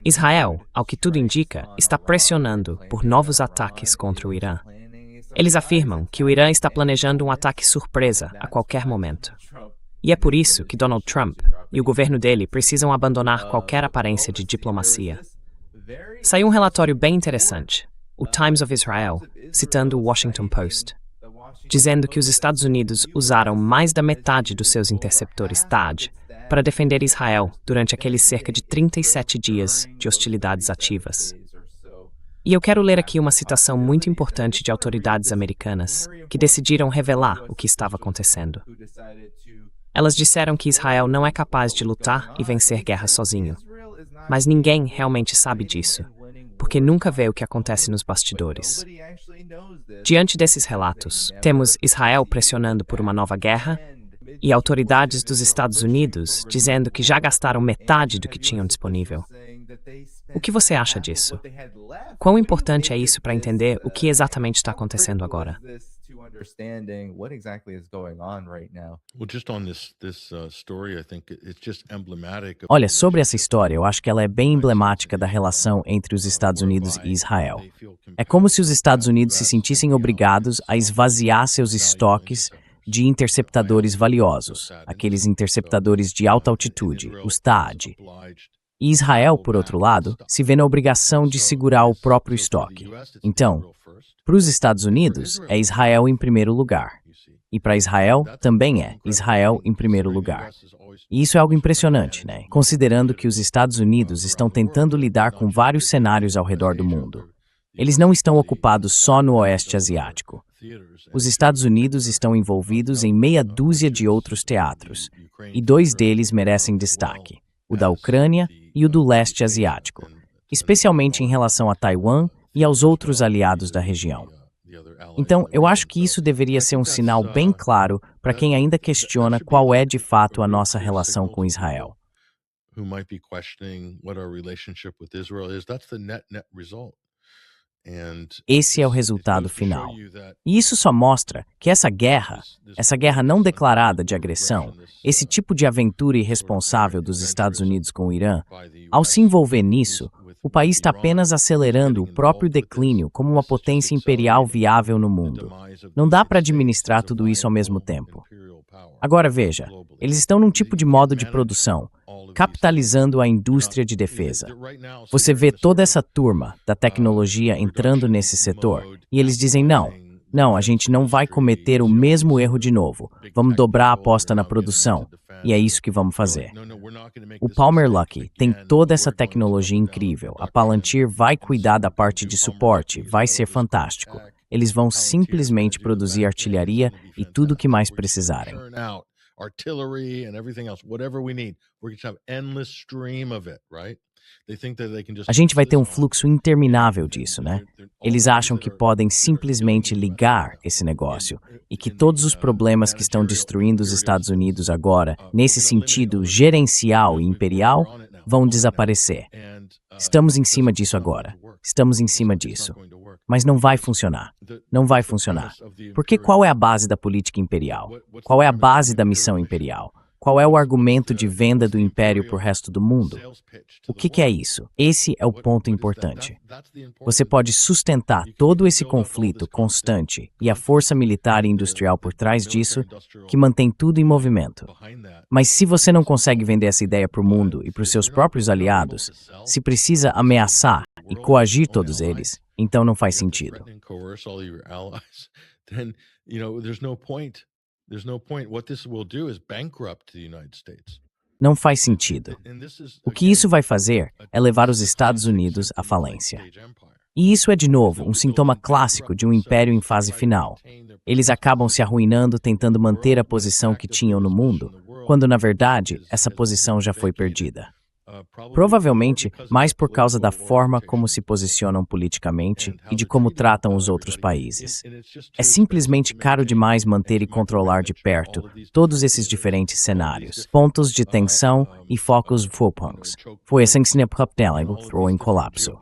Israel, ao que tudo indica, está pressionando por novos ataques contra o Irã. Eles afirmam que o Irã está planejando um ataque surpresa a qualquer momento. E é por isso que Donald Trump e o governo dele precisam abandonar qualquer aparência de diplomacia. Saiu um relatório bem interessante, o Times of Israel, citando o Washington Post, dizendo que os Estados Unidos usaram mais da metade dos seus interceptores THAAD para defender Israel durante aqueles cerca de 37 dias de hostilidades ativas. E eu quero ler aqui uma citação muito importante de autoridades americanas que decidiram revelar o que estava acontecendo. Elas disseram que Israel não é capaz de lutar e vencer guerra sozinho. Mas ninguém realmente sabe disso, porque nunca vê o que acontece nos bastidores. Diante desses relatos, temos Israel pressionando por uma nova guerra e autoridades dos Estados Unidos dizendo que já gastaram metade do que tinham disponível. O que você acha disso? Quão importante é isso para entender o que exatamente está acontecendo agora? Olha, sobre essa história, eu acho que ela é bem emblemática da relação entre os Estados Unidos e Israel. É como se os Estados Unidos se sentissem obrigados a esvaziar seus estoques de interceptadores valiosos, aqueles interceptadores de alta altitude, os THAAD. E Israel, por outro lado, se vê na obrigação de segurar o próprio estoque. Então, para os Estados Unidos, é Israel em primeiro lugar. E para Israel, também é Israel em primeiro lugar. E isso é algo impressionante, né? Considerando que os Estados Unidos estão tentando lidar com vários cenários ao redor do mundo. Eles não estão ocupados só no Oeste Asiático. Os Estados Unidos estão envolvidos em meia dúzia de outros teatros, e dois deles merecem destaque: o da Ucrânia e o do Leste Asiático, especialmente em relação a Taiwan e aos outros aliados da região. Então, eu acho que isso deveria ser um sinal bem claro para quem ainda questiona qual é de fato a nossa relação com Israel. Esse é o resultado final. E isso só mostra que essa guerra não declarada de agressão, esse tipo de aventura irresponsável dos Estados Unidos com o Irã, ao se envolver nisso, o país está apenas acelerando o próprio declínio como uma potência imperial viável no mundo. Não dá para administrar tudo isso ao mesmo tempo. Agora veja, eles estão num tipo de modo de produção, capitalizando a indústria de defesa. Você vê toda essa turma da tecnologia entrando nesse setor e eles dizem não, a gente não vai cometer o mesmo erro de novo. Vamos dobrar a aposta na produção. E é isso que vamos fazer. O Palmer Luckey tem toda essa tecnologia incrível. A Palantir vai cuidar da parte de suporte, vai ser fantástico. Eles vão simplesmente produzir artilharia e tudo o que mais precisarem. A gente vai ter um fluxo interminável disso, né? Eles acham que podem simplesmente ligar esse negócio e que todos os problemas que estão destruindo os Estados Unidos agora, nesse sentido gerencial e imperial, vão desaparecer. Estamos em cima disso agora. Estamos em cima disso. Mas não vai funcionar. Não vai funcionar. Porque qual é a base da política imperial? Qual é a base da missão imperial? Qual é o argumento de venda do império para o resto do mundo? O que é isso? Esse é o ponto importante. Você pode sustentar todo esse conflito constante e a força militar e industrial por trás disso, que mantém tudo em movimento. Mas se você não consegue vender essa ideia para o mundo e para os seus próprios aliados, se precisa ameaçar e coagir todos eles, então não faz sentido. Não faz sentido. O que isso vai fazer é levar os Estados Unidos à falência. E isso é, de novo, um sintoma clássico de um império em fase final. Eles acabam se arruinando tentando manter a posição que tinham no mundo, quando, na verdade, essa posição já foi perdida. Provavelmente mais por causa da forma como se posicionam politicamente e de como tratam os outros países. É simplesmente caro demais manter e controlar de perto todos esses diferentes cenários, pontos de tensão e focos fopangs. Foi assim que se entrou em colapso.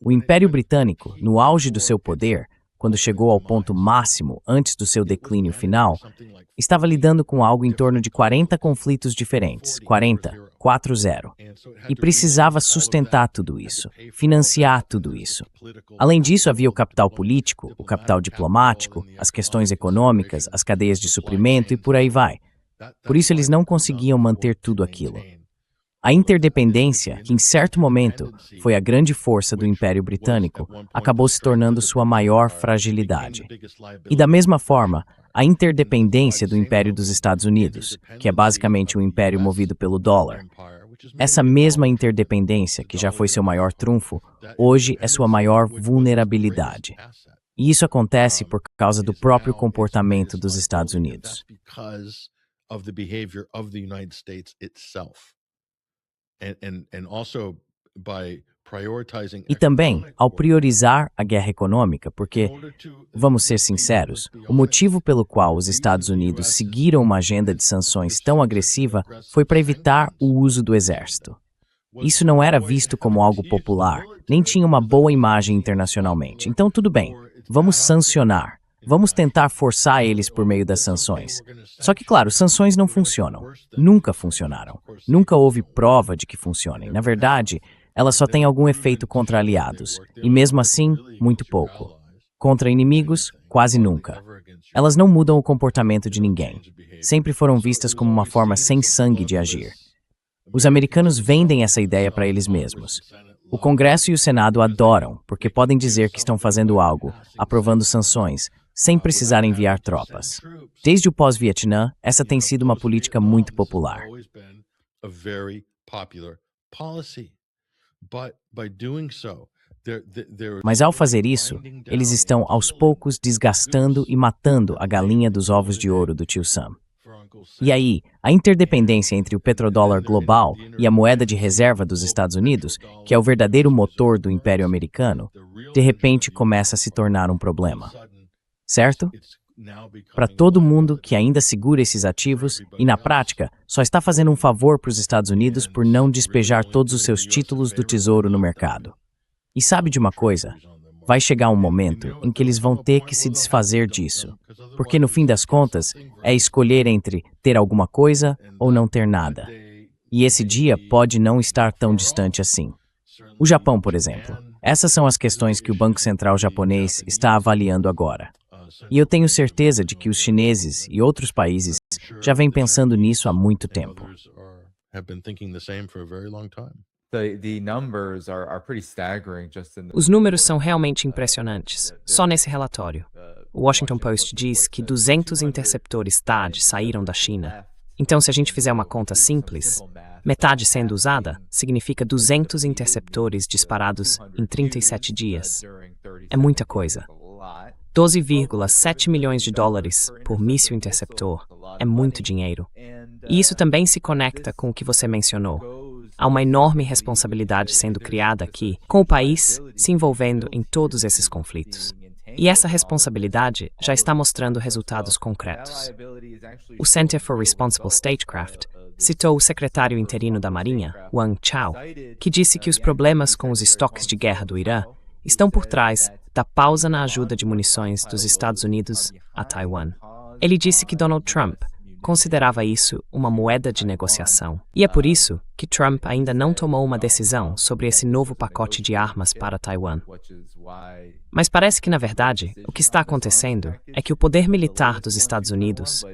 O Império Britânico, no auge do seu poder, quando chegou ao ponto máximo antes do seu declínio final, estava lidando com algo em torno de 40 conflitos diferentes, 40, e precisava sustentar tudo isso, financiar tudo isso. Além disso, havia o capital político, o capital diplomático, as questões econômicas, as cadeias de suprimento e por aí vai. Por isso, eles não conseguiam manter tudo aquilo. A interdependência, que em certo momento foi a grande força do Império Britânico, acabou se tornando sua maior fragilidade. E da mesma forma, a interdependência do Império dos Estados Unidos, que é basicamente um império movido pelo dólar. Essa mesma interdependência, que já foi seu maior trunfo, hoje é sua maior vulnerabilidade. E isso acontece por causa do próprio comportamento dos Estados Unidos. E também ao priorizar a guerra econômica, porque, vamos ser sinceros, o motivo pelo qual os Estados Unidos seguiram uma agenda de sanções tão agressiva foi para evitar o uso do exército. Isso não era visto como algo popular, nem tinha uma boa imagem internacionalmente. Então, tudo bem, vamos sancionar. Vamos tentar forçar eles por meio das sanções. Só que, claro, sanções não funcionam. Nunca funcionaram. Nunca houve prova de que funcionem. Na verdade, elas só têm algum efeito contra aliados. E mesmo assim, muito pouco. Contra inimigos, quase nunca. Elas não mudam o comportamento de ninguém. Sempre foram vistas como uma forma sem sangue de agir. Os americanos vendem essa ideia para eles mesmos. O Congresso e o Senado adoram, porque podem dizer que estão fazendo algo, aprovando sanções, sem precisar enviar tropas. Desde o pós-Vietnã, essa tem sido uma política muito popular. Mas ao fazer isso, eles estão aos poucos desgastando e matando a galinha dos ovos de ouro do tio Sam. E aí, a interdependência entre o petrodólar global e a moeda de reserva dos Estados Unidos, que é o verdadeiro motor do Império Americano, de repente começa a se tornar um problema. Certo? Para todo mundo que ainda segura esses ativos e, na prática, só está fazendo um favor para os Estados Unidos por não despejar todos os seus títulos do tesouro no mercado. E sabe de uma coisa? Vai chegar um momento em que eles vão ter que se desfazer disso, porque no fim das contas é escolher entre ter alguma coisa ou não ter nada. E esse dia pode não estar tão distante assim. O Japão, por exemplo. Essas são as questões que o Banco Central japonês está avaliando agora. E eu tenho certeza de que os chineses e outros países já vêm pensando nisso há muito tempo. Os números são realmente impressionantes, só nesse relatório. O Washington Post diz que 200 interceptores THAAD saíram da China. Então, se a gente fizer uma conta simples, metade sendo usada significa 200 interceptores disparados em 37 dias. É muita coisa. 12,7 milhões de dólares por míssil interceptor é muito dinheiro. E isso também se conecta com o que você mencionou. Há uma enorme responsabilidade sendo criada aqui, com o país se envolvendo em todos esses conflitos. E essa responsabilidade já está mostrando resultados concretos. O Center for Responsible Statecraft citou o secretário interino da Marinha, Wang Chao, que disse que os problemas com os estoques de guerra do Irã estão por trás da pausa na ajuda de munições dos Estados Unidos a Taiwan. Ele disse que Donald Trump considerava isso uma moeda de negociação. E é por isso que Trump ainda não tomou uma decisão sobre esse novo pacote de armas para Taiwan. Mas parece que, na verdade, o que está acontecendo é que o poder militar dos Estados Unidos,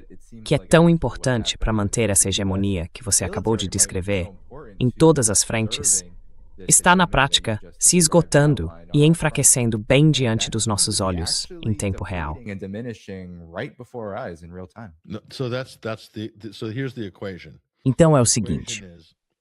que é tão importante para manter essa hegemonia que você acabou de descrever, em todas as frentes, está, na prática, se esgotando e enfraquecendo bem diante dos nossos olhos, em tempo real. Então é o seguinte,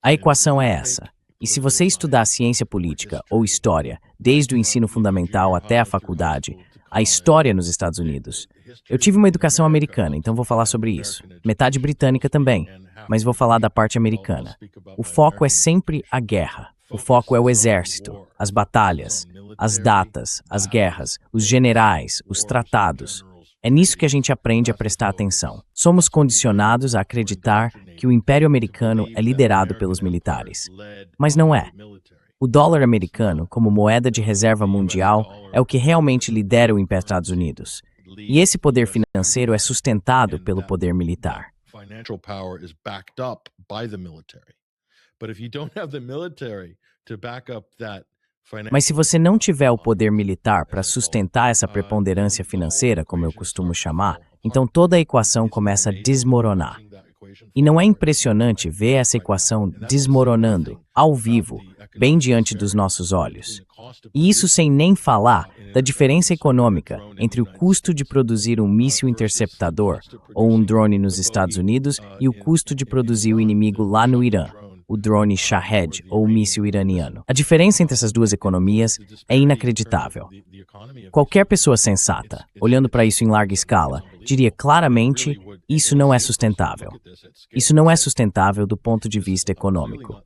a equação é essa. E se você estudar ciência política ou história, desde o ensino fundamental até a faculdade, a história nos Estados Unidos. Eu tive uma educação americana, então vou falar sobre isso. Metade britânica também, mas vou falar da parte americana. O foco é sempre a guerra. O foco é o exército, as batalhas, as datas, as guerras, os generais, os tratados. É nisso que a gente aprende a prestar atenção. Somos condicionados a acreditar que o Império Americano é liderado pelos militares. Mas não é. O dólar americano, como moeda de reserva mundial, é o que realmente lidera o Império dos Estados Unidos. E esse poder financeiro é sustentado pelo poder militar. Financial power is backed up by the military. But if you don't have the military to back up that Mas se você não tiver o poder militar para sustentar essa preponderância financeira, como eu costumo chamar, então toda a equação começa a desmoronar. E não é impressionante ver essa equação desmoronando, ao vivo, bem diante dos nossos olhos? E isso sem nem falar da diferença econômica entre o custo de produzir um míssil interceptador ou um drone nos Estados Unidos e o custo de produzir o inimigo lá no Irã, o drone Shahed ou o míssil iraniano. A diferença entre essas duas economias é inacreditável. Qualquer pessoa sensata, olhando para isso em larga escala, diria claramente: isso não é sustentável. Isso não é sustentável do ponto de vista econômico.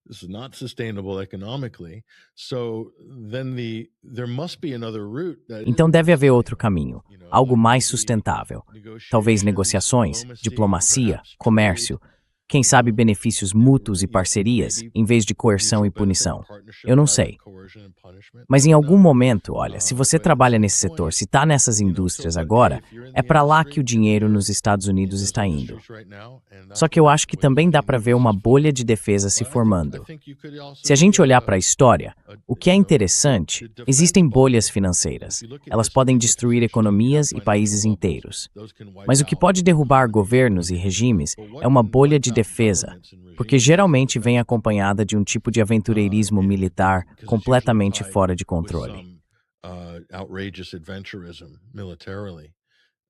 This is not sustainable economically. So then there must be another route that Então deve haver outro caminho, algo mais sustentável. Talvez negociações, diplomacia, comércio, quem sabe benefícios mútuos e parcerias, em vez de coerção e punição. Eu não sei. Mas em algum momento, olha, se você trabalha nesse setor, se está nessas indústrias agora, é para lá que o dinheiro nos Estados Unidos está indo. Só que eu acho que também dá para ver uma bolha de defesa se formando. Se a gente olhar para a história, o que é interessante, existem bolhas financeiras. Elas podem destruir economias e países inteiros. Mas o que pode derrubar governos e regimes é uma bolha de defesa, porque geralmente vem acompanhada de um tipo de aventureirismo militar completamente fora de controle. outrageous adventurism militarily.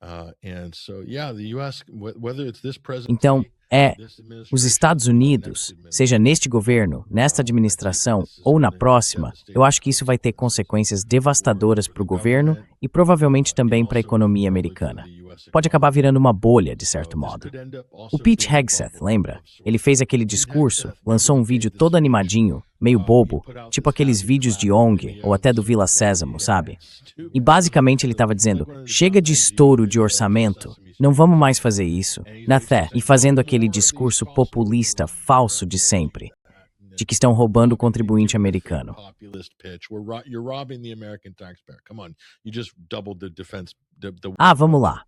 And so, yeah, the US, whether it's this president, Então, os Estados Unidos, seja neste governo, nesta administração ou na próxima, eu acho que isso vai ter consequências devastadoras para o governo e provavelmente também para a economia americana. Pode acabar virando uma bolha, de certo modo. O Pete Hegseth, lembra? Ele fez aquele discurso, lançou um vídeo todo animadinho, meio bobo, tipo aqueles vídeos de ONG ou até do Vila Sésamo, sabe? E basicamente ele estava dizendo: chega de estouro de orçamento, não vamos mais fazer isso, na fé, e fazendo aquele discurso populista falso de sempre, de que estão roubando o contribuinte americano. Ah, vamos lá.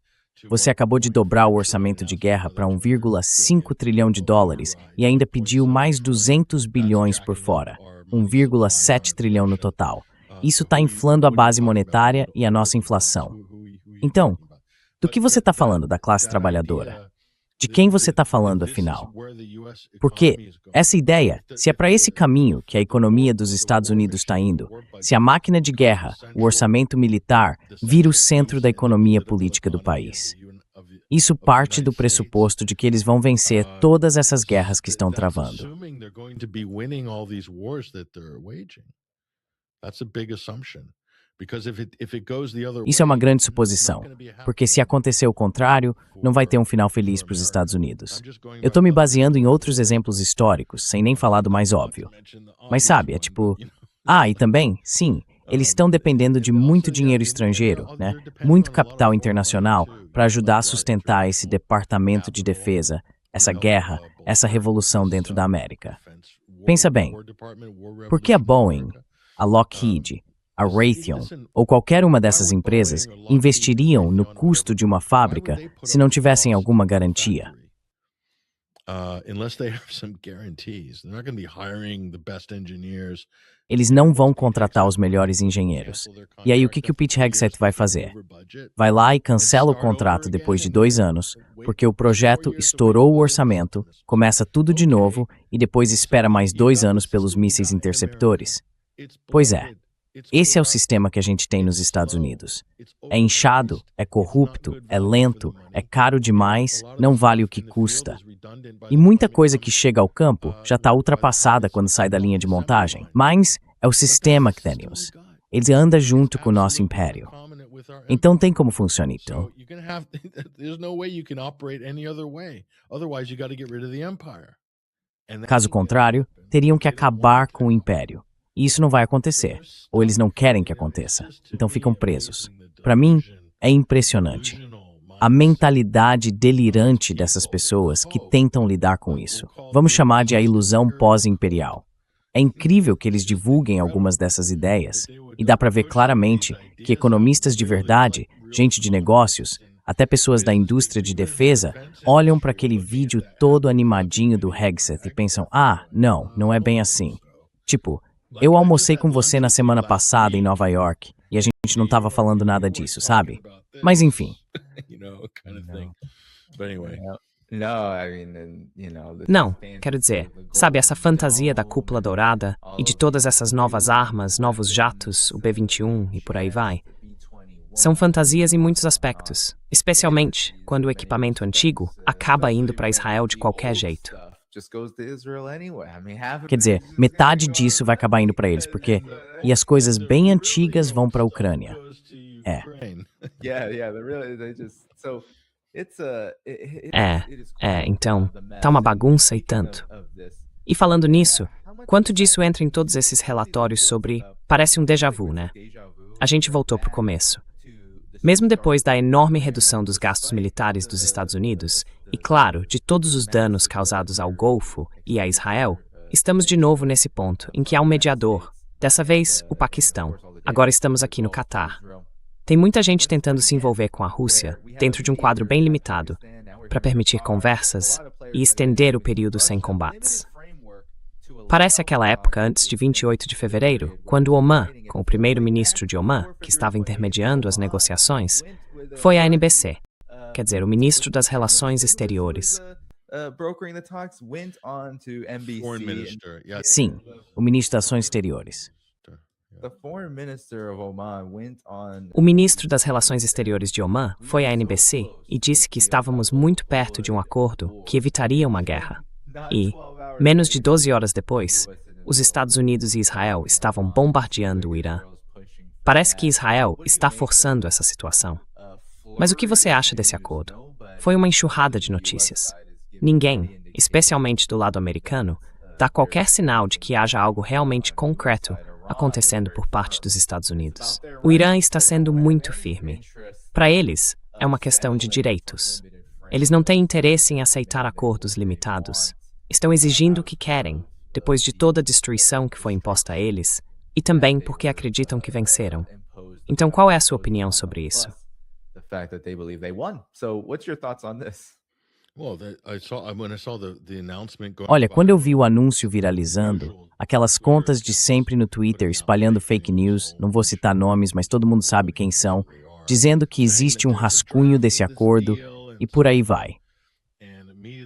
Você acabou de dobrar o orçamento de guerra para 1,5 trilhão de dólares e ainda pediu mais 200 bilhões por fora, 1,7 trilhão no total. Isso está inflando a base monetária e a nossa inflação. Então, do que você está falando da classe trabalhadora? De quem você está falando, afinal? Porque essa ideia, se é para esse caminho que a economia dos Estados Unidos está indo, se a máquina de guerra, o orçamento militar, vira o centro da economia política do país. Isso parte do pressuposto de que eles vão vencer todas essas guerras que estão travando. Isso é uma grande suposição, porque se acontecer o contrário, não vai ter um final feliz para os Estados Unidos. Eu estou me baseando em outros exemplos históricos, sem nem falar do mais óbvio. Mas sabe, é tipo... e também, sim, eles estão dependendo de muito dinheiro estrangeiro, né? Muito capital internacional para ajudar a sustentar esse departamento de defesa, essa guerra, essa revolução dentro da América. Pensa bem, por que a Boeing, a Lockheed, a Raytheon ou qualquer uma dessas empresas investiriam no custo de uma fábrica se não tivessem alguma garantia? Eles não vão contratar os melhores engenheiros. E aí o que o Pete Hegseth vai fazer? Vai lá e cancela o contrato depois de 2 anos, porque o projeto estourou o orçamento, começa tudo de novo e depois espera mais 2 anos pelos mísseis interceptores? Pois é. Esse é o sistema que a gente tem nos Estados Unidos. É inchado, é corrupto, é lento, é caro demais, não vale o que custa. E muita coisa que chega ao campo já está ultrapassada quando sai da linha de montagem. Mas é o sistema que temos. Ele anda junto com o nosso império. Então tem como funciona então. Caso contrário, teriam que acabar com o império. E isso não vai acontecer, ou eles não querem que aconteça, então ficam presos. Para mim, é impressionante. A mentalidade delirante dessas pessoas que tentam lidar com isso. Vamos chamar de a ilusão pós-imperial. É incrível que eles divulguem algumas dessas ideias, e dá para ver claramente que economistas de verdade, gente de negócios, até pessoas da indústria de defesa, olham para aquele vídeo todo animadinho do Hegseth e pensam: ah, não é bem assim. Tipo, eu almocei com você na semana passada em Nova York, e a gente não estava falando nada disso, sabe? Mas enfim. Não, quero dizer, sabe, essa fantasia da cúpula dourada e de todas essas novas armas, novos jatos, o B-21 e por aí vai. São fantasias em muitos aspectos, especialmente quando o equipamento antigo acaba indo para Israel de qualquer jeito. Quer dizer, metade disso vai acabar indo para eles, porque e as coisas bem antigas vão para a Ucrânia. É. Então, tá uma bagunça e tanto. E falando nisso, quanto disso entra em todos esses relatórios sobre... Parece um déjà vu, né? A gente voltou pro começo. Mesmo depois da enorme redução dos gastos militares dos Estados Unidos, e claro, de todos os danos causados ao Golfo e a Israel, estamos de novo nesse ponto em que há um mediador, dessa vez o Paquistão. Agora estamos aqui no Catar. Tem muita gente tentando se envolver com a Rússia, dentro de um quadro bem limitado, para permitir conversas e estender o período sem combates. Parece aquela época antes de 28 de fevereiro, quando Oman, com o primeiro-ministro de Oman, que estava intermediando as negociações, foi à NBC, quer dizer, o ministro das Relações Exteriores. Sim, o ministro das Ações Exteriores. O ministro das Relações Exteriores de Oman foi à NBC e disse que estávamos muito perto de um acordo que evitaria uma guerra. E, menos de 12 horas depois, os Estados Unidos e Israel estavam bombardeando o Irã. Parece que Israel está forçando essa situação. Mas o que você acha desse acordo? Foi uma enxurrada de notícias. Ninguém, especialmente do lado americano, dá qualquer sinal de que haja algo realmente concreto acontecendo por parte dos Estados Unidos. O Irã está sendo muito firme. Para eles, é uma questão de direitos. Eles não têm interesse em aceitar acordos limitados. Estão exigindo o que querem, depois de toda a destruição que foi imposta a eles, e também porque acreditam que venceram. Então, qual é a sua opinião sobre isso? Olha, quando eu vi o anúncio viralizando, aquelas contas de sempre no Twitter espalhando fake news, não vou citar nomes, mas todo mundo sabe quem são, dizendo que existe um rascunho desse acordo e por aí vai.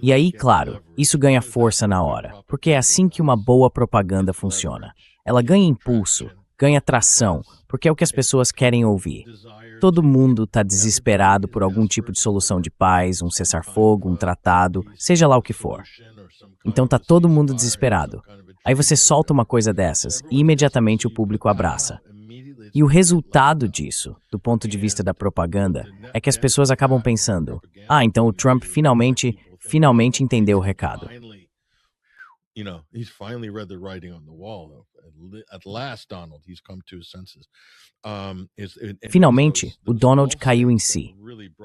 E aí, claro, isso ganha força na hora, porque é assim que uma boa propaganda funciona. Ela ganha impulso, ganha tração, porque é o que as pessoas querem ouvir. Todo mundo está desesperado por algum tipo de solução de paz, um cessar-fogo, um tratado, seja lá o que for. Então tá todo mundo desesperado. Aí você solta uma coisa dessas e imediatamente o público abraça. E o resultado disso, do ponto de vista da propaganda, é que as pessoas acabam pensando: ah, então o Trump finalmente entendeu o recado. Finalmente, o Donald caiu em si.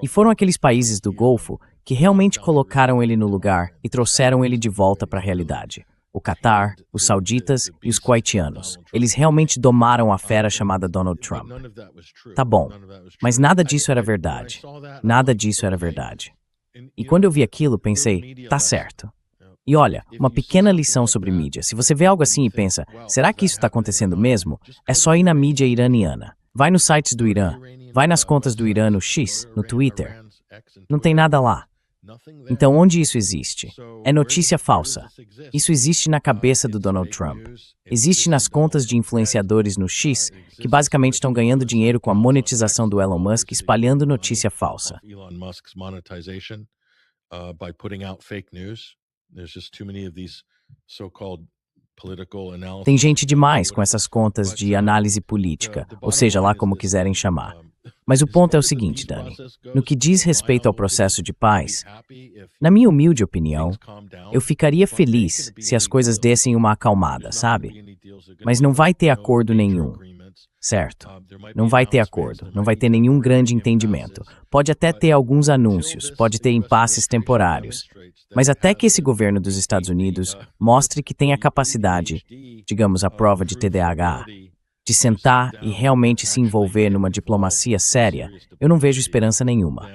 E foram aqueles países do Golfo que realmente colocaram ele no lugar e trouxeram ele de volta para a realidade. O Catar, os sauditas e os kuwaitianos. Eles realmente domaram a fera chamada Donald Trump. Tá bom, mas nada disso era verdade. Nada disso era verdade. E quando eu vi aquilo, pensei, tá certo. E olha, uma pequena lição sobre mídia. Se você vê algo assim e pensa, será que isso está acontecendo mesmo? É só ir na mídia iraniana. Vai nos sites do Irã. Vai nas contas do Irã no X, no Twitter. Não tem nada lá. Então, onde isso existe? É notícia falsa. Isso existe na cabeça do Donald Trump. Existe nas contas de influenciadores no X, que basicamente estão ganhando dinheiro com a monetização do Elon Musk espalhando notícia falsa. Tem gente demais com essas contas de análise política, ou seja lá como quiserem chamar. Mas o ponto é o seguinte, Dani. No que diz respeito ao processo de paz, na minha humilde opinião, eu ficaria feliz se as coisas dessem uma acalmada, sabe? Mas não vai ter acordo nenhum. certo? Não vai ter acordo, não vai ter nenhum grande entendimento. Pode até ter alguns anúncios, pode ter impasses temporários. Mas até que esse governo dos Estados Unidos mostre que tem a capacidade, digamos, a prova de TDAH, de sentar e realmente se envolver numa diplomacia séria, eu não vejo esperança nenhuma.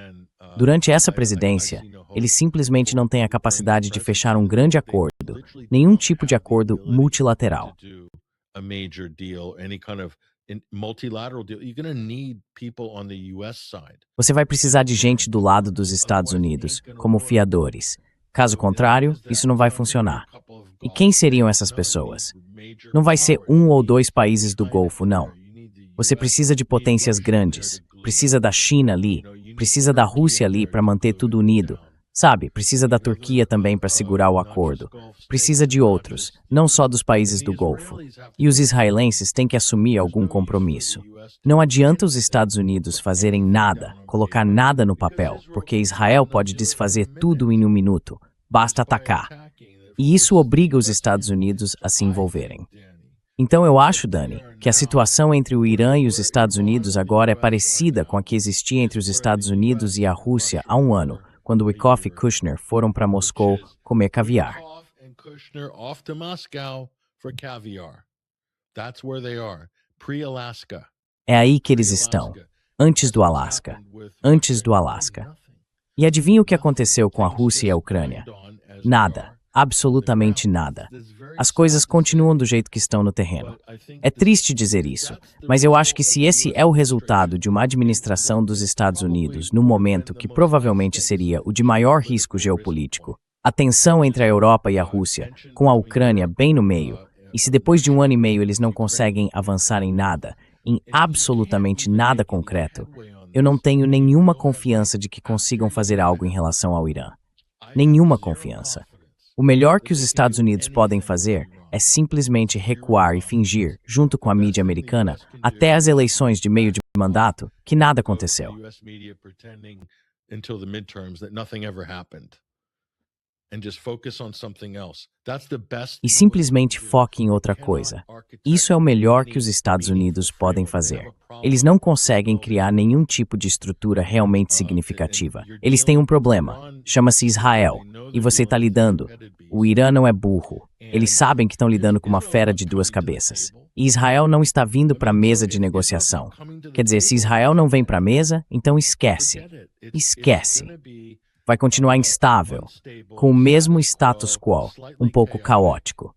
Durante essa presidência, eles simplesmente não têm a capacidade de fechar um grande acordo, nenhum tipo de acordo multilateral. Você vai precisar de gente do lado dos Estados Unidos, como fiadores. Caso contrário, isso não vai funcionar. E quem seriam essas pessoas? Não vai ser um ou dois países do Golfo, não. Você precisa de potências grandes. Precisa da China ali, precisa da Rússia ali para manter tudo unido. Sabe, precisa da Turquia também para segurar o acordo. Precisa de outros, não só dos países do Golfo. E os israelenses têm que assumir algum compromisso. Não adianta os Estados Unidos fazerem nada, colocar nada no papel, porque Israel pode desfazer tudo em um minuto. Basta atacar. E isso obriga os Estados Unidos a se envolverem. Então eu acho, Dani, que a situação entre o Irã e os Estados Unidos agora é parecida com a que existia entre os Estados Unidos e a Rússia há um ano, quando Wickoff e Kushner foram para Moscou comer caviar. É aí que eles estão, antes do Alasca. Antes do Alasca. E adivinha o que aconteceu com a Rússia e a Ucrânia? Nada. Absolutamente nada. As coisas continuam do jeito que estão no terreno. É triste dizer isso, mas eu acho que se esse é o resultado de uma administração dos Estados Unidos no momento que provavelmente seria o de maior risco geopolítico, a tensão entre a Europa e a Rússia, com a Ucrânia bem no meio, e se depois de um ano e meio eles não conseguem avançar em nada, em absolutamente nada concreto, eu não tenho nenhuma confiança de que consigam fazer algo em relação ao Irã. Nenhuma confiança. O melhor que os Estados Unidos podem fazer é simplesmente recuar e fingir, junto com a mídia americana, até as eleições de meio de mandato, que nada aconteceu. E simplesmente foque em outra coisa. Isso é o melhor que os Estados Unidos podem fazer. Eles não conseguem criar nenhum tipo de estrutura realmente significativa. Eles têm um problema, chama-se Israel, e você está lidando. O Irã não é burro. Eles sabem que estão lidando com uma fera de duas cabeças. E Israel não está vindo para a mesa de negociação. Quer dizer, se Israel não vem para a mesa, então esquece. Esquece. Vai continuar instável, com o mesmo status quo, um pouco caótico.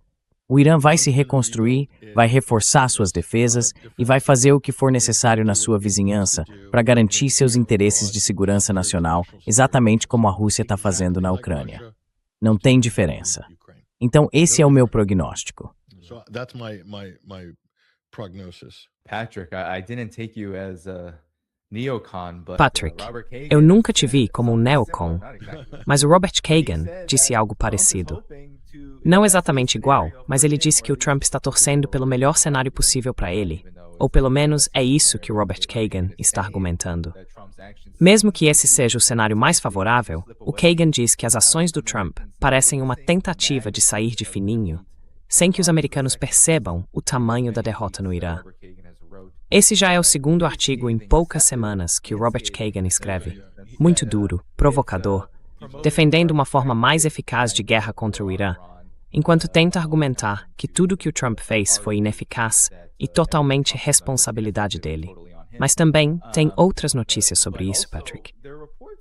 O Irã vai se reconstruir, vai reforçar suas defesas e vai fazer o que for necessário na sua vizinhança para garantir seus interesses de segurança nacional, exatamente como a Rússia está fazendo na Ucrânia. Não tem diferença. Então, esse é o meu prognóstico. Patrick, I didn't take you as a neocon, but Patrick, eu nunca te vi como um neocon, mas o Robert Kagan disse algo parecido. Não exatamente igual, mas ele disse que o Trump está torcendo pelo melhor cenário possível para ele. Ou pelo menos é isso que o Robert Kagan está argumentando. Mesmo que esse seja o cenário mais favorável, o Kagan diz que as ações do Trump parecem uma tentativa de sair de fininho, sem que os americanos percebam o tamanho da derrota no Irã. Esse já é o segundo artigo em poucas semanas que o Robert Kagan escreve, muito duro, provocador, defendendo uma forma mais eficaz de guerra contra o Irã, enquanto tenta argumentar que tudo que o Trump fez foi ineficaz e totalmente responsabilidade dele. Mas também tem outras notícias sobre isso, Patrick.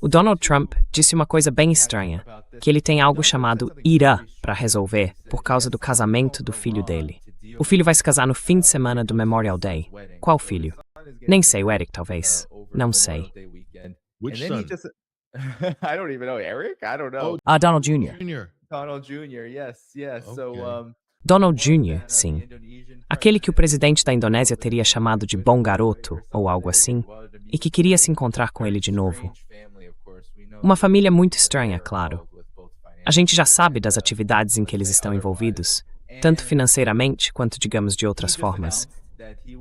O Donald Trump disse uma coisa bem estranha, que ele tem algo chamado Irã para resolver por causa do casamento do filho dele. O filho vai se casar no fim de semana do Memorial Day. Qual filho? Nem sei, o Eric, talvez. Não sei. Which And then he son? just I don't even know. Eric? I don't know. Donald Jr. Junior. Donald Jr. Yes, yes. So Okay. Donald Jr., sim. Aquele que o presidente da Indonésia teria chamado de bom garoto, ou algo assim, e que queria se encontrar com ele de novo. Uma família muito estranha, claro. A gente já sabe das atividades em que eles estão envolvidos, tanto financeiramente quanto, digamos, de outras formas.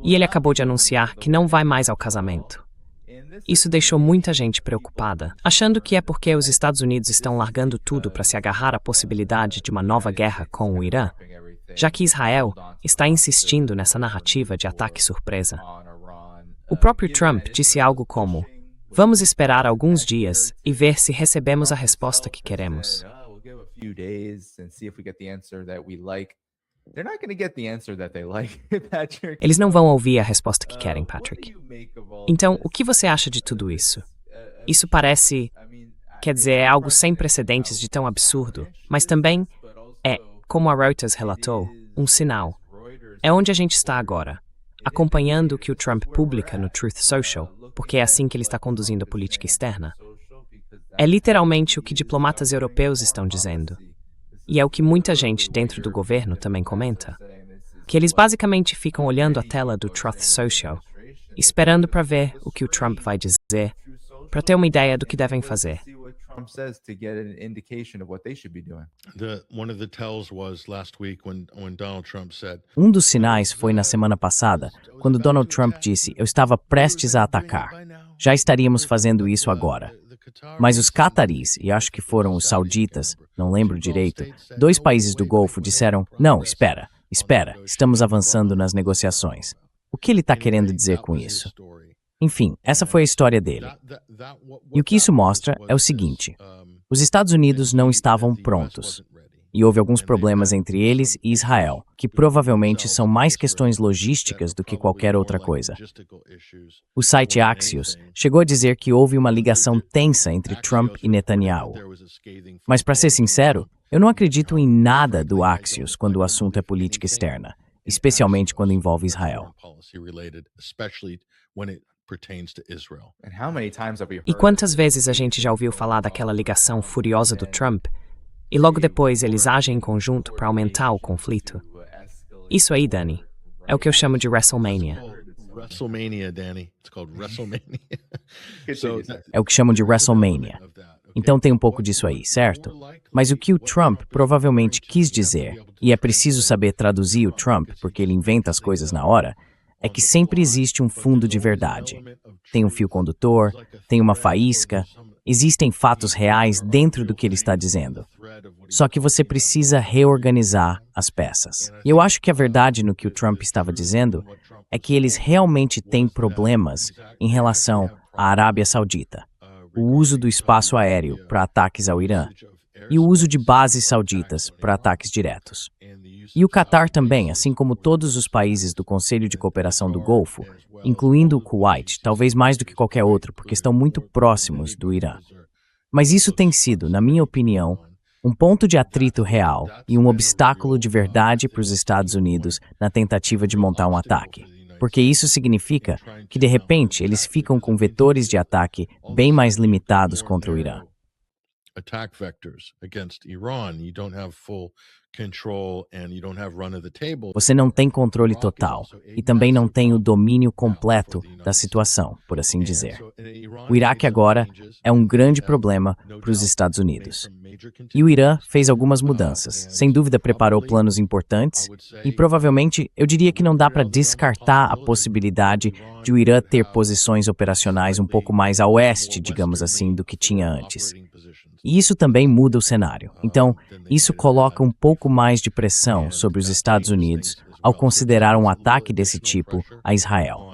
E ele acabou de anunciar que não vai mais ao casamento. Isso deixou muita gente preocupada, achando que é porque os Estados Unidos estão largando tudo para se agarrar à possibilidade de uma nova guerra com o Irã. já que Israel está insistindo nessa narrativa de ataque surpresa. O próprio Trump disse algo como: "Vamos esperar alguns dias e ver se recebemos a resposta que queremos." Eles não vão ouvir a resposta que querem, Patrick. Então, o que você acha de tudo isso? Isso parece, quer dizer, é algo sem precedentes de tão absurdo, mas também é, como a Reuters relatou, um sinal. É onde a gente está agora, acompanhando o que o Trump publica no Truth Social, porque é assim que ele está conduzindo a política externa. É literalmente o que diplomatas europeus estão dizendo. E é o que muita gente dentro do governo também comenta. Que eles basicamente ficam olhando a tela do Truth Social, esperando para ver o que o Trump vai dizer, para ter uma ideia do que devem fazer. Um dos sinais foi na semana passada, quando Donald Trump disse: "Eu estava prestes a atacar. Já estaríamos fazendo isso agora." Mas os cataris, e acho que foram os sauditas, não lembro direito, 2 países do Golfo disseram: "Não, espera, estamos avançando nas negociações." O que ele está querendo dizer com isso? Enfim, essa foi a história dele. E o que isso mostra é o seguinte: os Estados Unidos não estavam prontos. E houve alguns problemas entre eles e Israel, que provavelmente são mais questões logísticas do que qualquer outra coisa. O site Axios chegou a dizer que houve uma ligação tensa entre Trump e Netanyahu. Mas, para ser sincero, eu não acredito em nada do Axios quando o assunto é política externa, especialmente quando envolve Israel. E quantas vezes a gente já ouviu falar daquela ligação furiosa do Trump e logo depois eles agem em conjunto para aumentar o conflito? Isso aí, Danny, é o que eu chamo de WrestleMania. WrestleMania, Danny. It's called WrestleMania. É o que chamam de WrestleMania. Então tem um pouco disso aí, certo? Mas o que o Trump provavelmente quis dizer, e é preciso saber traduzir o Trump porque ele inventa as coisas na hora, é que sempre existe um fundo de verdade. Tem um fio condutor, tem uma faísca, existem fatos reais dentro do que ele está dizendo. Só que você precisa reorganizar as peças. E eu acho que a verdade no que o Trump estava dizendo é que eles realmente têm problemas em relação à Arábia Saudita, o uso do espaço aéreo para ataques ao Irã e o uso de bases sauditas para ataques diretos. E o Catar também, assim como todos os países do Conselho de Cooperação do Golfo, incluindo o Kuwait, talvez mais do que qualquer outro, porque estão muito próximos do Irã. Mas isso tem sido, na minha opinião, um ponto de atrito real e um obstáculo de verdade para os Estados Unidos na tentativa de montar um ataque. Porque isso significa que, de repente, eles ficam com vetores de ataque bem mais limitados contra o Irã. Attack vectors against Iran. You don't have full control and you don't have run of the table. Você não tem controle total e também não tem o domínio completo da situação, por assim dizer. O Iraque agora é um grande problema para os Estados Unidos. E o Irã fez algumas mudanças, sem dúvida preparou planos importantes e provavelmente eu diria que não dá para descartar a possibilidade de o Irã ter posições operacionais um pouco mais a oeste, digamos assim, do que tinha antes. E isso também muda o cenário. Então, isso coloca um pouco mais de pressão sobre os Estados Unidos ao considerar um ataque desse tipo a Israel.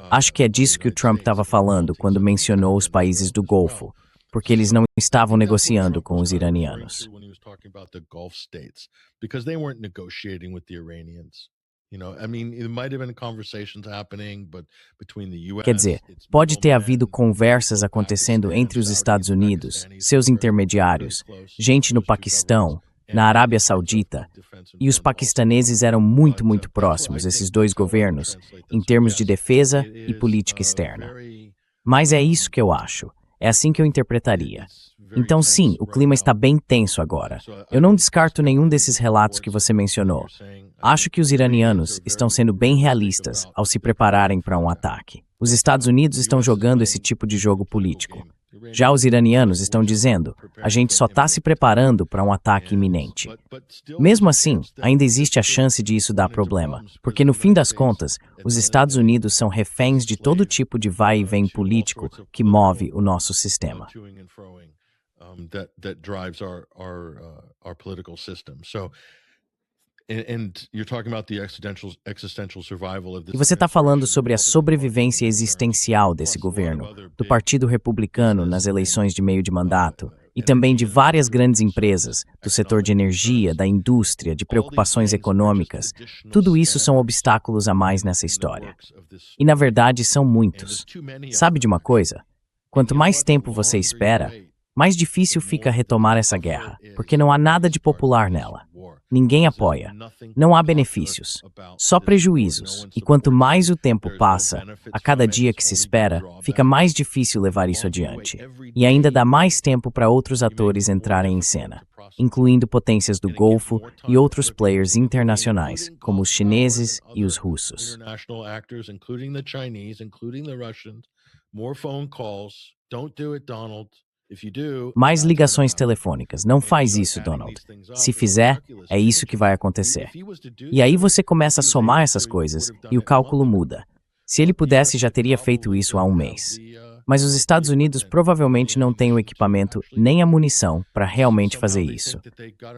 Acho que é disso que o Trump estava falando quando mencionou os países do Golfo, porque eles não estavam negociando com os iranianos. Quer dizer, pode ter havido conversas acontecendo entre os Estados Unidos, seus intermediários, gente no Paquistão, na Arábia Saudita, e os paquistaneses eram muito, muito próximos, esses dois governos, em termos de defesa e política externa. Mas é isso que eu acho. É assim que eu interpretaria. Então, sim, o clima está bem tenso agora. Eu não descarto nenhum desses relatos que você mencionou. Acho que os iranianos estão sendo bem realistas ao se prepararem para um ataque. Os Estados Unidos estão jogando esse tipo de jogo político. Já os iranianos estão dizendo, a gente só está se preparando para um ataque iminente. Mesmo assim, ainda existe a chance de isso dar problema, porque no fim das contas, os Estados Unidos são reféns de todo tipo de vai e vem político que move o nosso sistema. E você está falando sobre a sobrevivência existencial desse governo, do Partido Republicano nas eleições de meio de mandato, e também de várias grandes empresas, do setor de energia, da indústria, de preocupações econômicas. Tudo isso são obstáculos a mais nessa história. E na verdade são muitos. Sabe de uma coisa? Quanto mais tempo você espera, mais difícil fica retomar essa guerra, porque não há nada de popular nela. Ninguém apoia. Não há benefícios. Só prejuízos. E quanto mais o tempo passa, a cada dia que se espera, fica mais difícil levar isso adiante. E ainda dá mais tempo para outros atores entrarem em cena, incluindo potências do Golfo e outros players internacionais, como os chineses e os russos. Mais ligações telefônicas. Não faz isso, Donald. Se fizer, é isso que vai acontecer. E aí você começa a somar essas coisas e o cálculo muda. Se ele pudesse, já teria feito isso há um mês. Mas os Estados Unidos provavelmente não têm o equipamento nem a munição para realmente fazer isso.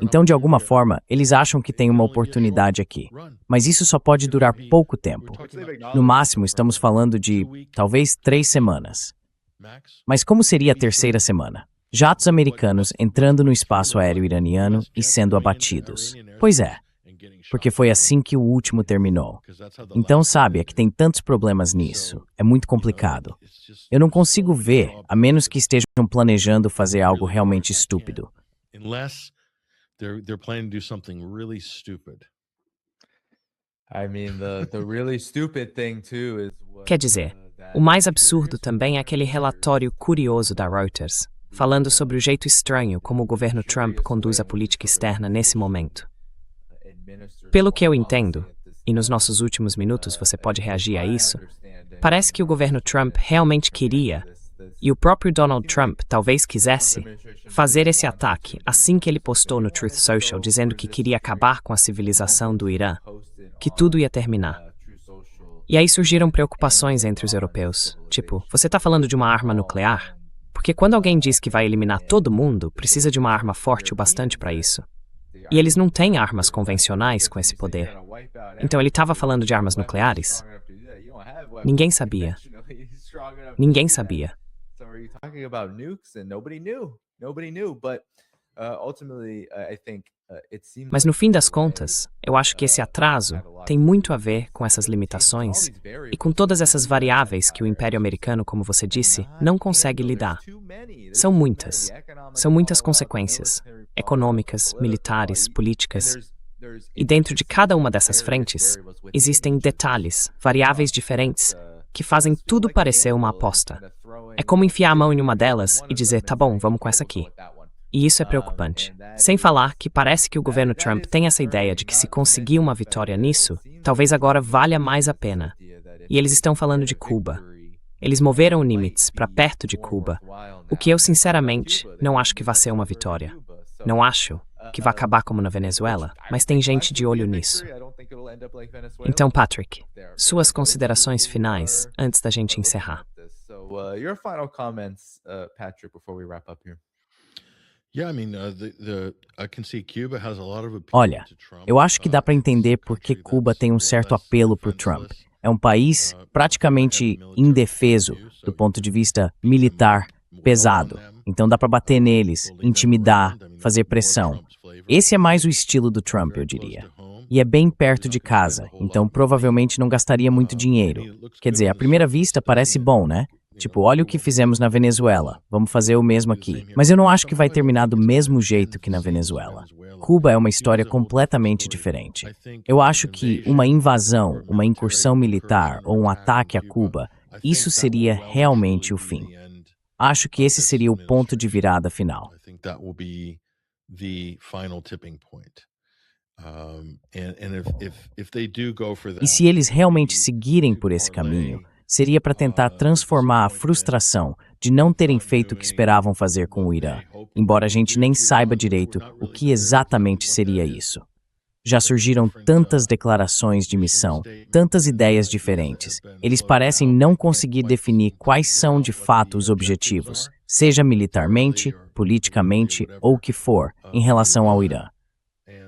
Então, de alguma forma, eles acham que tem uma oportunidade aqui. Mas isso só pode durar pouco tempo. No máximo, estamos falando de, talvez, 3 semanas. Mas como seria a terceira semana? Jatos americanos entrando no espaço aéreo iraniano e sendo abatidos. Pois é, porque foi assim que o último terminou. Então, sabe, é que tem tantos problemas nisso. É muito complicado. Eu não consigo ver, a menos que estejam planejando fazer algo realmente estúpido. Quer dizer, o mais absurdo também é aquele relatório curioso da Reuters, falando sobre o jeito estranho como o governo Trump conduz a política externa nesse momento. Pelo que eu entendo, e nos nossos últimos minutos você pode reagir a isso, parece que o governo Trump realmente queria, e o próprio Donald Trump talvez quisesse, fazer esse ataque assim que ele postou no Truth Social dizendo que queria acabar com a civilização do Irã, que tudo ia terminar. E aí surgiram preocupações entre os europeus, tipo, você tá falando de uma arma nuclear? Porque quando alguém diz que vai eliminar todo mundo, precisa de uma arma forte o bastante para isso. E eles não têm armas convencionais com esse poder. Então ele estava falando de armas nucleares? Ninguém sabia. Ninguém sabia. Mas no fim das contas, eu acho que esse atraso tem muito a ver com essas limitações e com todas essas variáveis que o Império Americano, como você disse, não consegue lidar. São muitas consequências, econômicas, militares, políticas. E dentro de cada uma dessas frentes, existem detalhes, variáveis diferentes, que fazem tudo parecer uma aposta. É como enfiar a mão em uma delas e dizer, tá bom, vamos com essa aqui. E isso é preocupante. Sem falar que parece que o governo Trump tem essa ideia de que se conseguir uma vitória nisso, talvez agora valha mais a pena. E eles estão falando de Cuba. Eles moveram o Nimitz para perto de Cuba, o que eu sinceramente não acho que vai ser uma vitória. Não acho que vai acabar como na Venezuela, mas tem gente de olho nisso. Então, Patrick, suas considerações finais antes da gente encerrar. Your final comments, Patrick, before we wrap up here. Olha, eu acho que dá para entender por que Cuba tem um certo apelo para o Trump. É um país praticamente indefeso do ponto de vista militar pesado. Então dá para bater neles, intimidar, fazer pressão. Esse é mais o estilo do Trump, eu diria. E é bem perto de casa, então provavelmente não gastaria muito dinheiro. Quer dizer, à primeira vista parece bom, né? Tipo, olha o que fizemos na Venezuela, vamos fazer o mesmo aqui. Mas eu não acho que vai terminar do mesmo jeito que na Venezuela. Cuba é uma história completamente diferente. Eu acho que uma invasão, uma incursão militar ou um ataque a Cuba, isso seria realmente o fim. Acho que esse seria o ponto de virada final. E se eles realmente seguirem por esse caminho, seria para tentar transformar a frustração de não terem feito o que esperavam fazer com o Irã, embora a gente nem saiba direito o que exatamente seria isso. Já surgiram tantas declarações de missão, tantas ideias diferentes. Eles parecem não conseguir definir quais são de fato os objetivos, seja militarmente, politicamente ou o que for, em relação ao Irã.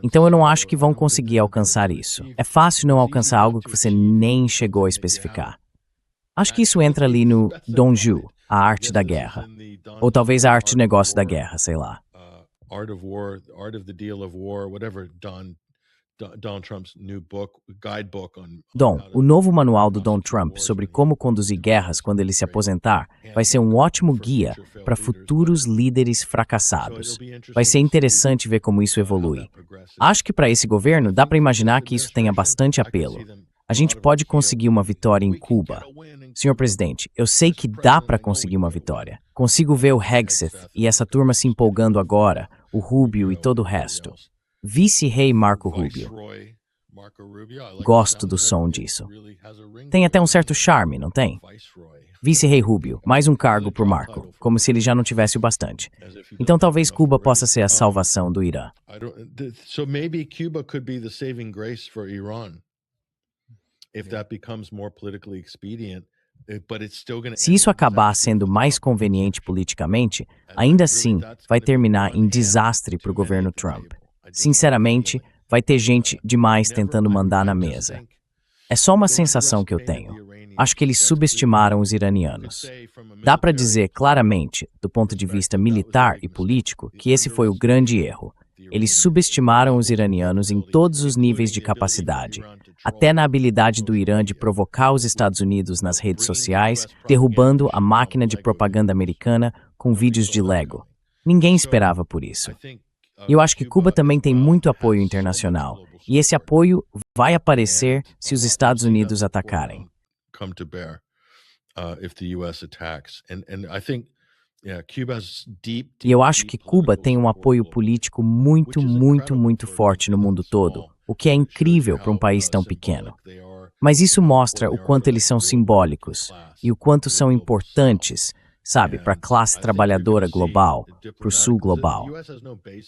Então eu não acho que vão conseguir alcançar isso. É fácil não alcançar algo que você nem chegou a especificar. Acho que isso entra ali no Donju, a arte da guerra. Ou talvez a arte de negócio da guerra, sei lá. Art of War, Art of the Deal of War, whatever Donald Trump's new book, guidebook on Dom, o novo manual do Donald Trump sobre como conduzir guerras quando ele se aposentar vai ser um ótimo guia para futuros líderes fracassados. Vai ser interessante ver como isso evolui. Acho que para esse governo dá para imaginar que isso tenha bastante apelo. A gente pode conseguir uma vitória em Cuba. Senhor presidente, eu sei que dá para conseguir uma vitória. Consigo ver o Hegseth e essa turma se empolgando agora, o Rubio e todo o resto. Vice-rei Marco Rubio. Gosto do som disso. Tem até um certo charme, não tem? Vice-rei Rubio, mais um cargo por Marco, como se ele já não tivesse o bastante. Então talvez Cuba possa ser a salvação do Irã. So maybe Cuba could be the saving grace for Iran. If that becomes more politically expedient, but it's still going to. Se isso acabar sendo mais conveniente politicamente, ainda assim vai terminar em desastre para o governo Trump. Sinceramente, vai ter gente demais tentando mandar na mesa. É só uma sensação que eu tenho. Acho que eles subestimaram os iranianos. Dá para dizer claramente, do ponto de vista militar e político, que esse foi o grande erro. Eles subestimaram os iranianos em todos os níveis de capacidade, até na habilidade do Irã de provocar os Estados Unidos nas redes sociais, derrubando a máquina de propaganda americana com vídeos de Lego. Ninguém esperava por isso. E eu acho que Cuba também tem muito apoio internacional, e esse apoio vai aparecer se os Estados Unidos atacarem. E eu acho que Cuba tem um apoio político muito forte no mundo todo, o que é incrível para um país tão pequeno. Mas isso mostra o quanto eles são simbólicos e o quanto são importantes, sabe, para a classe trabalhadora global, para o sul global.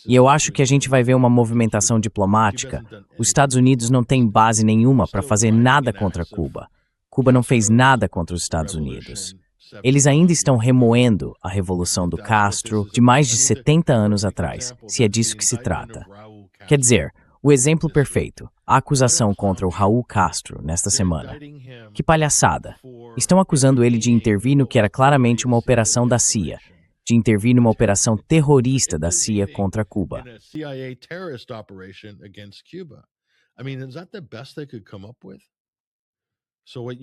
E eu acho que a gente vai ver uma movimentação diplomática. Os Estados Unidos não têm base nenhuma para fazer nada contra Cuba. Cuba não fez nada contra os Estados Unidos. Eles ainda estão remoendo a Revolução do Castro de mais de 70 anos atrás, se é disso que se trata. Quer dizer, o exemplo perfeito, a acusação contra o Raul Castro nesta semana. Que palhaçada! Estão acusando ele de intervir no que era claramente uma operação da CIA, de intervir numa operação terrorista da CIA contra Cuba.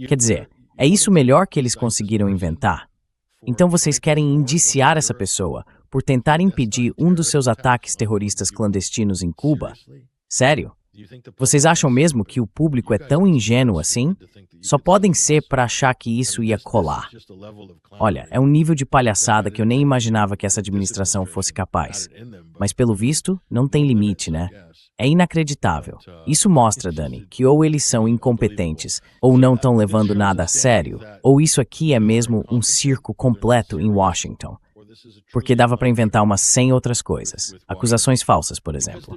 Quer dizer, é isso o melhor que eles conseguiram inventar? Então vocês querem indiciar essa pessoa por tentar impedir um dos seus ataques terroristas clandestinos em Cuba? Sério? Vocês acham mesmo que o público é tão ingênuo assim? Só podem ser para achar que isso ia colar. Olha, é um nível de palhaçada que eu nem imaginava que essa administração fosse capaz. Mas pelo visto, não tem limite, né? É inacreditável. Isso mostra, Dani, que ou eles são incompetentes, ou não estão levando nada a sério, ou isso aqui é mesmo um circo completo em Washington. Porque dava para inventar umas 100 outras coisas. Acusações falsas, por exemplo.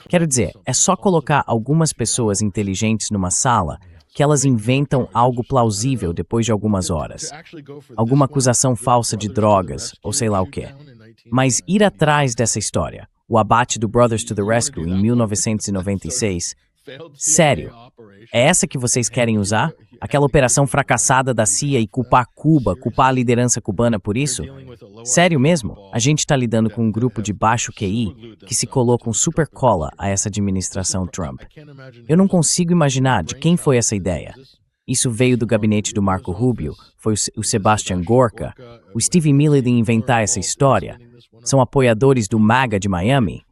Quero dizer, é só colocar algumas pessoas inteligentes numa sala que elas inventam algo plausível depois de algumas horas. Alguma acusação falsa de drogas, ou sei lá o quê. Mas ir atrás dessa história, o abate do Brothers to the Rescue em 1996, sério, é essa que vocês querem usar? Aquela operação fracassada da CIA e culpar Cuba, culpar a liderança cubana por isso? Sério mesmo? A gente está lidando com um grupo de baixo QI que se colocam super cola a essa administração Trump. Eu não consigo imaginar de quem foi essa ideia. Isso veio do gabinete do Marco Rubio, foi o Sebastian Gorka, o Steve Miller de inventar essa história. São apoiadores do MAGA de Miami?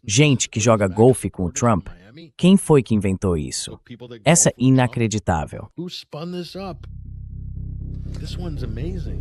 Gente que joga golfe com o Trump? Quem foi que inventou isso? Essa é inacreditável. Who spun this up? This one's amazing.